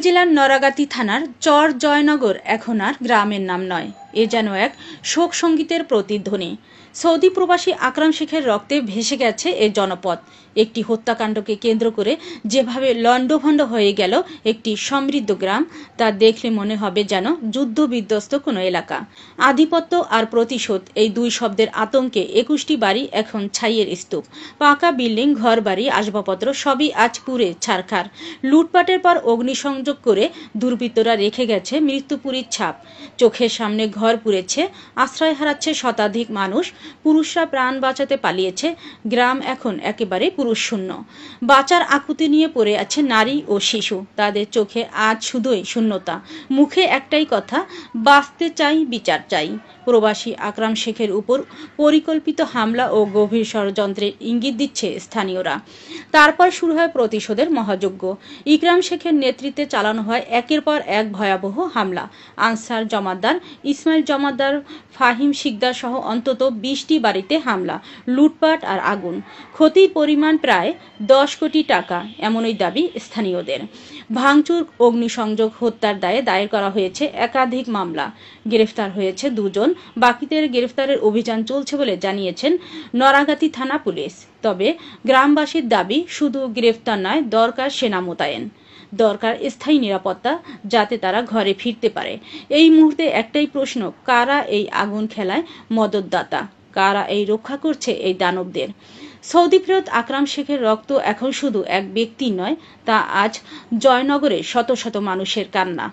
জেলার নরাগাতি থানার চর জয়নগর এখন আর গ্রামের নাম নয়, এ যেন এক শোক সঙ্গীতের প্রতিধ্বনি। সৌদি প্রবাসী আকরাম শেখের রক্তে ভেসে গেছে এ জনপদ। একটি হত্যাকাণ্ডকে কেন্দ্র করে যেভাবে লণ্ডভণ্ড হয়ে গেল একটি সমৃদ্ধ গ্রাম, তা দেখলে মনে হবে যেন যুদ্ধ বিধ্বস্ত কোনো এলাকা। আধিপত্য আর প্রতিশোধ, এই দুই শব্দের আতঙ্কে ২১টি বাড়ি এখন ছাইয়ের স্তূপ। পাকা বিল্ডিং, ঘর বাড়ি, আসবাবপত্র সবই আজ পুড়ে ছারখার। লুটপাটের পর অগ্নিসংযোগ করে দুর্বৃত্তরা রেখে গেছে মৃত্যুপুরীর ছাপ। চোখের সামনে ঘর পুড়েছে, আশ্রয় হারাচ্ছে শতাধিক মানুষ, পুরুষরা প্রাণ বাঁচাতে পালিয়েছে। গ্রাম এখন একেবারে পুরুষ শূন্য। বাঁচার আকুতি নিয়ে পড়ে আছে নারী ও শিশু। তাদের চোখে আজ শুধুই শূন্যতা, মুখে একটাই কথা, বাঁচতে চাই, বিচার চাই। প্রবাসী আকরাম শেখের উপর পরিকল্পিত হামলা ও গভীর ষড়যন্ত্রের ইঙ্গিত দিচ্ছে স্থানীয়রা। তারপর শুরু হয় প্রতিশোধের মহাযজ্ঞ। ইকরাম শেখের নেতৃত্বে চালানো হয় একের পর এক ভয়াবহ হামলা। আনসার জমাদ্দার, ইসমাইল জমাদ্দার, ফাহিম শিকদার সহ অন্তত ২০টি বাড়িতে হামলা, লুটপাট আর আগুন। ক্ষতির পরিমাণ প্রায় ১০ কোটি টাকা, এমনই দাবি স্থানীয়দের। ভাঙচুর, অগ্নিসংযোগ, হত্যার দায়ে দায়ের করা হয়েছে একাধিক মামলা। গ্রেফতার হয়েছে ২ জন, বাকিদের গ্রেফতারের অভিযান চলছে বলে জানিয়েছেন নরাগাতি থানা পুলিশ। তবে গ্রামবাসীর দাবি, শুধু গ্রেফতার নয়, দরকার সেনা মোতায়েন, দরকার স্থায়ী নিরাপত্তা, যাতে তারা ঘরে ফিরতে পারে। এই মুহূর্তে একটাই প্রশ্ন, কারা এই আগুন খেলায় মদতদাতা, কারা এই রক্ষা করছে এই দানবদের? সৌদি ফেরত আকরাম শেখের রক্ত এখন শুধু এক ব্যক্তির নয়, তা আজ জয়নগরের শত শত মানুষের কান্না।